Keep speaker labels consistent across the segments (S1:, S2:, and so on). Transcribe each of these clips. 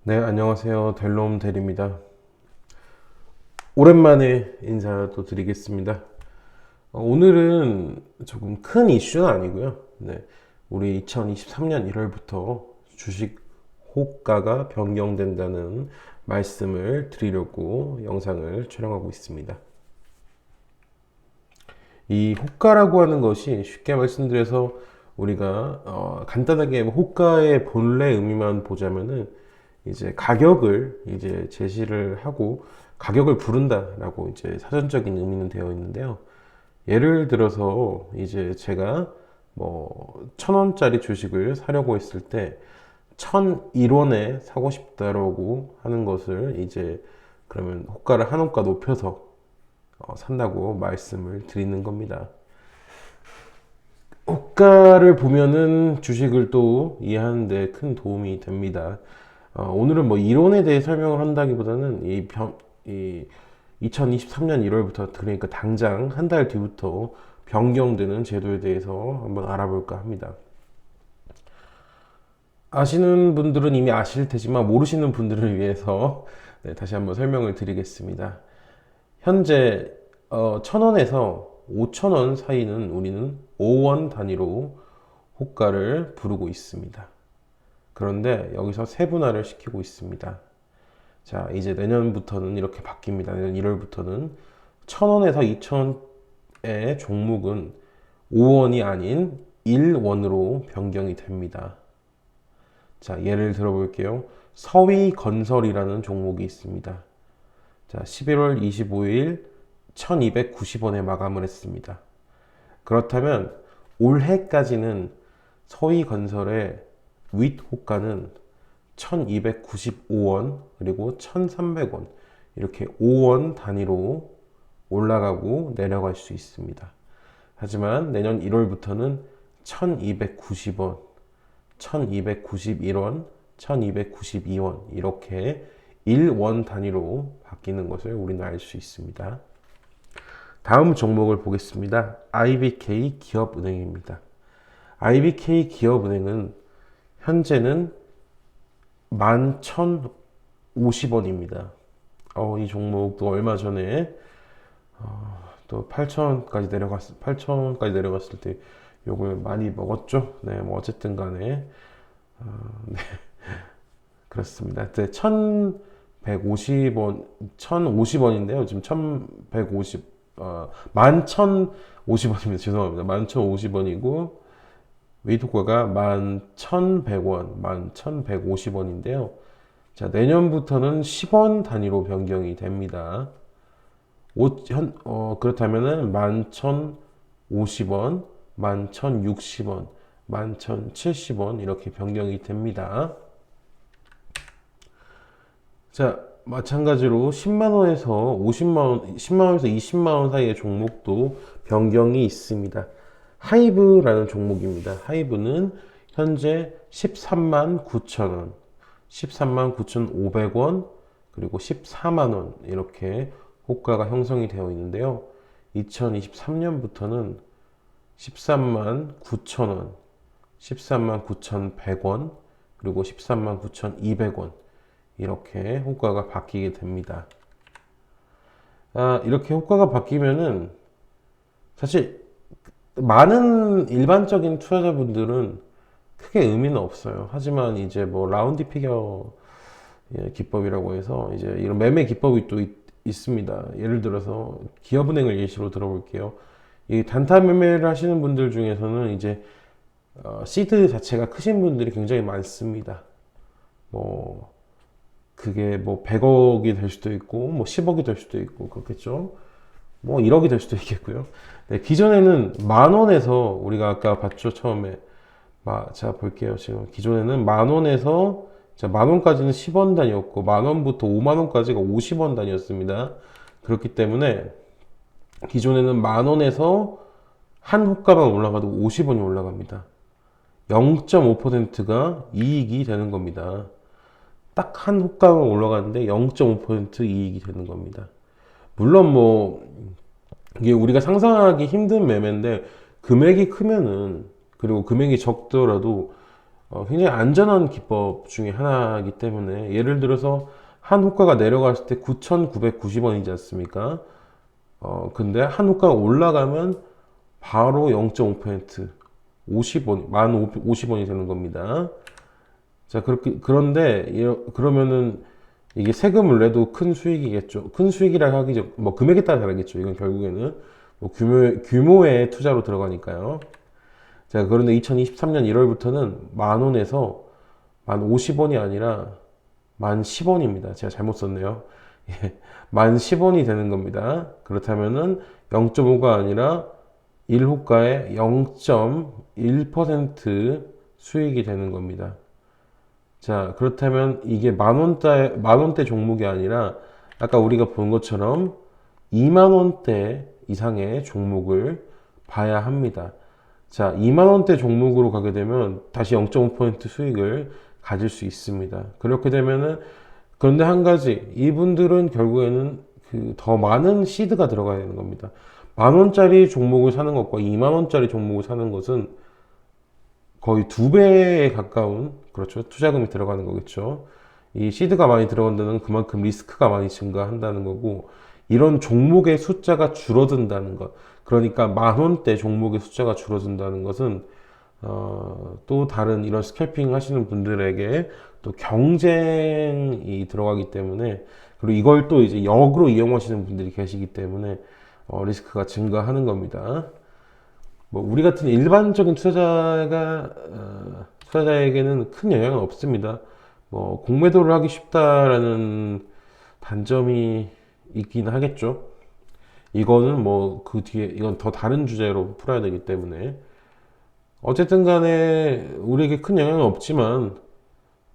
S1: 네, 안녕하세요. 델롬 델입니다. 오랜만에 인사도 드리겠습니다. 오늘은 조금 큰 이슈는 아니고요. 네, 우리 2023년 1월부터 주식 호가가 변경된다는 말씀을 드리려고 영상을 촬영하고 있습니다. 이 호가라고 하는 것이 쉽게 말씀드려서 우리가 간단하게 호가의 본래 의미만 보자면은 이제 가격을 이제 제시를 하고 가격을 부른다라고 이제 사전적인 의미는 되어 있는데요. 예를 들어서 이제 제가 뭐 1,000원짜리 주식을 사려고 했을 때 1,001원에 사고 싶다라고 하는 것을 이제 그러면 호가를 한 호가 높여서 산다고 말씀을 드리는 겁니다. 호가를 보면은 주식을 또 이해하는데 큰 도움이 됩니다. 오늘은 뭐 이론에 대해 설명을 한다기보다는 이 2023년 1월부터 그러니까 당장 한 달 뒤부터 변경되는 제도에 대해서 한번 알아볼까 합니다. 아시는 분들은 이미 아실 테지만 모르시는 분들을 위해서 네, 다시 한번 설명을 드리겠습니다. 현재 1,000원에서 5,000원 사이는 우리는 5원 단위로 호가를 부르고 있습니다. 그런데 여기서 세분화를 시키고 있습니다. 자, 이제 내년부터는 이렇게 바뀝니다. 내년 1월부터는 1,000원에서 2,000원의 종목은 5원이 아닌 1원으로 변경이 됩니다. 자, 예를 들어볼게요. 서위건설이라는 종목이 있습니다. 자, 11월 25일 1290원에 마감을 했습니다. 그렇다면 올해까지는 서위건설의 윗호가는 1295원 그리고 1300원 이렇게 5원 단위로 올라가고 내려갈 수 있습니다. 하지만 내년 1월부터는 1290원, 1291원, 1292원 이렇게 1원 단위로 바뀌는 것을 우리는 알 수 있습니다. 다음 종목을 보겠습니다. IBK 기업은행입니다. IBK 기업은행은 현재는 11,050원입니다. 이 종목도 얼마 전에 또 8,000원까지 내려갔을 때 욕을 많이 먹었죠. 네, 뭐 어쨌든 간에 네, 그렇습니다. 그때 1,150원, 1,050원인데요. 지금 1,150, 11,050원입니다. 죄송합니다. 11,050원이고 웨이트코가 11,100원, 11,150원인데요. 자, 내년부터는 10원 단위로 변경이 됩니다. 그렇다면은 11,050원, 11,060원, 11,070원 이렇게 변경이 됩니다. 자, 마찬가지로 10만원에서 50만원, 10만원에서 20만원 사이의 종목도 변경이 있습니다. 하이브라는 종목입니다. 하이브는 현재 13만 9천원, 13만 9,500원, 그리고 14만원 이렇게 호가가 형성이 되어 있는데요. 2023년부터는 13만 9천원, 13만 9,100원, 그리고 13만 9,200원 이렇게 호가가 바뀌게 됩니다. 이렇게 호가가 바뀌면은 사실 많은 일반적인 투자자분들은 크게 의미는 없어요. 하지만 이제 뭐 라운드 피겨 기법이라고 해서 이제 이런 매매 기법이 또 있습니다. 예를 들어서 기업은행을 예시로 들어볼게요. 이 단타 매매를 하시는 분들 중에서는 이제 시드 자체가 크신 분들이 굉장히 많습니다. 뭐 그게 뭐 100억이 될 수도 있고 뭐 10억이 될 수도 있고 그렇겠죠. 뭐 1억이 될 수도 있겠고요. 네, 기존에는 만 원에서 우리가 아까 봤죠 처음에. 자 볼게요. 지금 기존에는 만 원에서 만 원까지는 10원 단위였고 만 원부터 5만 원까지가 50원 단위였습니다. 그렇기 때문에 기존에는 만 원에서 한 호가만 올라가도 50원이 올라갑니다. 0.5%가 이익이 되는 겁니다. 딱 한 호가만 올라가는데 0.5% 이익이 되는 겁니다. 물론 뭐 이게 우리가 상상하기 힘든 매매인데 금액이 크면은 그리고 금액이 적더라도 굉장히 안전한 기법 중에 하나이기 때문에 예를 들어서 한 호가가 내려갔을 때 9,990원이지 않습니까? 근데 한 호가가 올라가면 바로 0.5% 50원, 만 50원이 되는 겁니다. 자, 그런데, 그러면은, 이게 세금을 내도 큰 수익이겠죠. 큰 수익이라 하기 전, 뭐, 금액에 따라 다르겠죠. 이건 결국에는. 뭐 규모의 투자로 들어가니까요. 자, 그런데 2023년 1월부터는 만 원에서 만 50원이 아니라 만 10원입니다. 제가 잘못 썼네요. 예, 만 10원이 되는 겁니다. 그렇다면은 0.5가 아니라 1호가의 0.1% 수익이 되는 겁니다. 자, 그렇다면 이게 만 원대 종목이 아니라 아까 우리가 본 것처럼 2만 원대 이상의 종목을 봐야 합니다. 자, 2만 원대 종목으로 가게 되면 다시 0.5% 수익을 가질 수 있습니다. 그렇게 되면은 그런데 한 가지 이분들은 결국에는 그 더 많은 시드가 들어가야 되는 겁니다. 만 원짜리 종목을 사는 것과 2만 원짜리 종목을 사는 것은 거의 두 배에 가까운 그렇죠. 투자금이 들어가는 거겠죠. 이 시드가 많이 들어간다는 그만큼 리스크가 많이 증가한다는 거고 이런 종목의 숫자가 줄어든다는 것. 그러니까 만 원대 종목의 숫자가 줄어든다는 것은 또 다른 이런 스캘핑 하시는 분들에게 또 경쟁이 들어가기 때문에 그리고 이걸 또 이제 역으로 이용하시는 분들이 계시기 때문에 리스크가 증가하는 겁니다. 뭐 우리 같은 일반적인 투자자에게는 큰 영향은 없습니다. 뭐 공매도를 하기 쉽다라는 단점이 있긴 하겠죠. 이거는 뭐 그 뒤에 이건 더 다른 주제로 풀어야 되기 때문에 어쨌든 간에 우리에게 큰 영향은 없지만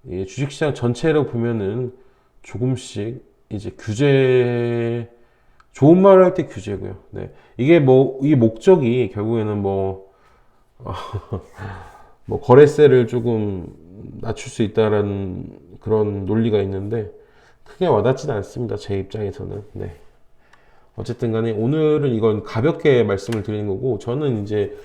S1: 이 주식시장 전체로 보면은 조금씩 이제 좋은 말을 할 때 규제고요. 네. 이게 뭐, 이 목적이 결국에는 뭐 거래세를 조금 낮출 수 있다라는 그런 논리가 있는데 크게 와닿지는 않습니다. 제 입장에서는. 네. 어쨌든 간에 오늘은 이건 가볍게 말씀을 드리는 거고 저는 이제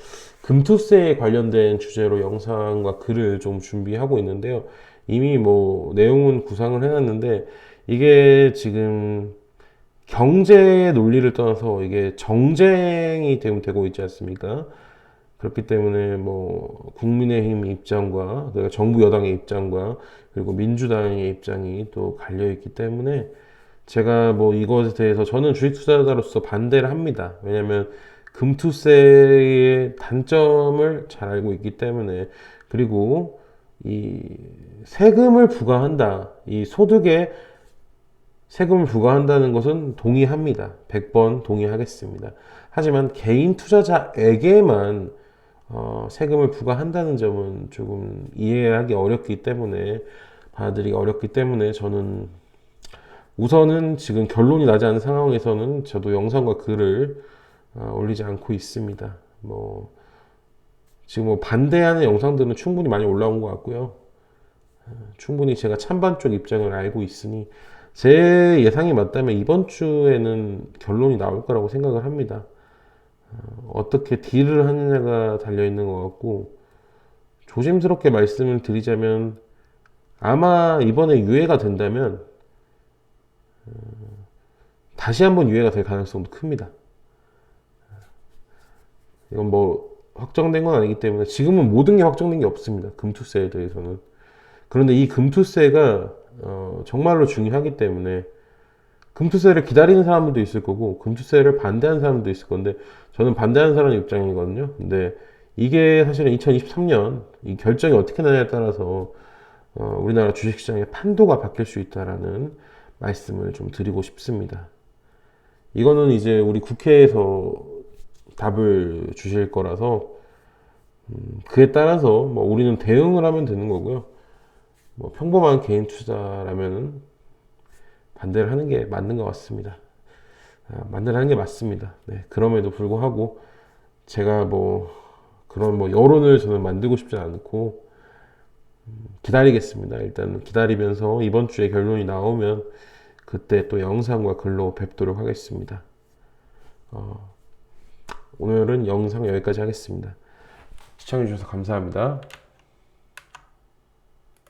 S1: 금투세에 관련된 주제로 영상과 글을 좀 준비하고 있는데요. 이미 뭐 내용은 구상을 해놨는데 이게 지금 경제 논리를 떠나서 이게 정쟁이 되고 있지 않습니까? 그렇기 때문에 뭐 국민의힘 입장과 그러니까 정부 여당의 입장과 그리고 민주당의 입장이 또 갈려 있기 때문에 제가 뭐 이것에 대해서 저는 주식 투자자로서 반대를 합니다. 왜냐하면 금투세의 단점을 잘 알고 있기 때문에 그리고 이 세금을 부과한다. 이 소득에 세금을 부과한다는 것은 동의합니다. 100번 동의하겠습니다. 하지만 개인 투자자에게만 세금을 부과한다는 점은 조금 이해하기 어렵기 때문에 받아들이기 어렵기 때문에 저는 우선은 지금 결론이 나지 않은 상황에서는 저도 영상과 글을 올리지 않고 있습니다. 뭐 지금 뭐 반대하는 영상들은 충분히 많이 올라온 것 같고요. 충분히 제가 찬반 쪽 입장을 알고 있으니 제 예상이 맞다면 이번 주에는 결론이 나올 거라고 생각을 합니다. 어떻게 딜을 하느냐가 달려있는 것 같고 조심스럽게 말씀을 드리자면 아마 이번에 유예가 된다면 다시 한번 유예가 될 가능성도 큽니다. 이건 뭐 확정된 건 아니기 때문에 지금은 모든 게 확정된 게 없습니다. 금투세에 대해서는. 그런데 이 금투세가 정말로 중요하기 때문에 금투세를 기다리는 사람들도 있을 거고 금투세를 반대하는 사람들도 있을 건데 저는 반대하는 사람 입장이거든요. 근데 이게 사실은 2023년 이 결정이 어떻게 나냐에 따라서 우리나라 주식시장의 판도가 바뀔 수 있다라는 말씀을 좀 드리고 싶습니다. 이거는 이제 우리 국회에서 답을 주실 거라서 그에 따라서 뭐 우리는 대응을 하면 되는 거고요. 뭐 평범한 개인 투자라면은 반대를 하는 게 맞는 것 같습니다. 반대를 하는 게 맞습니다. 네, 그럼에도 불구하고 제가 뭐 그런 뭐 여론을 저는 만들고 싶지 않고 기다리겠습니다. 일단 기다리면서 이번 주에 결론이 나오면 그때 또 영상과 글로 뵙도록 하겠습니다. 오늘은 영상 여기까지 하겠습니다. 시청해주셔서 감사합니다.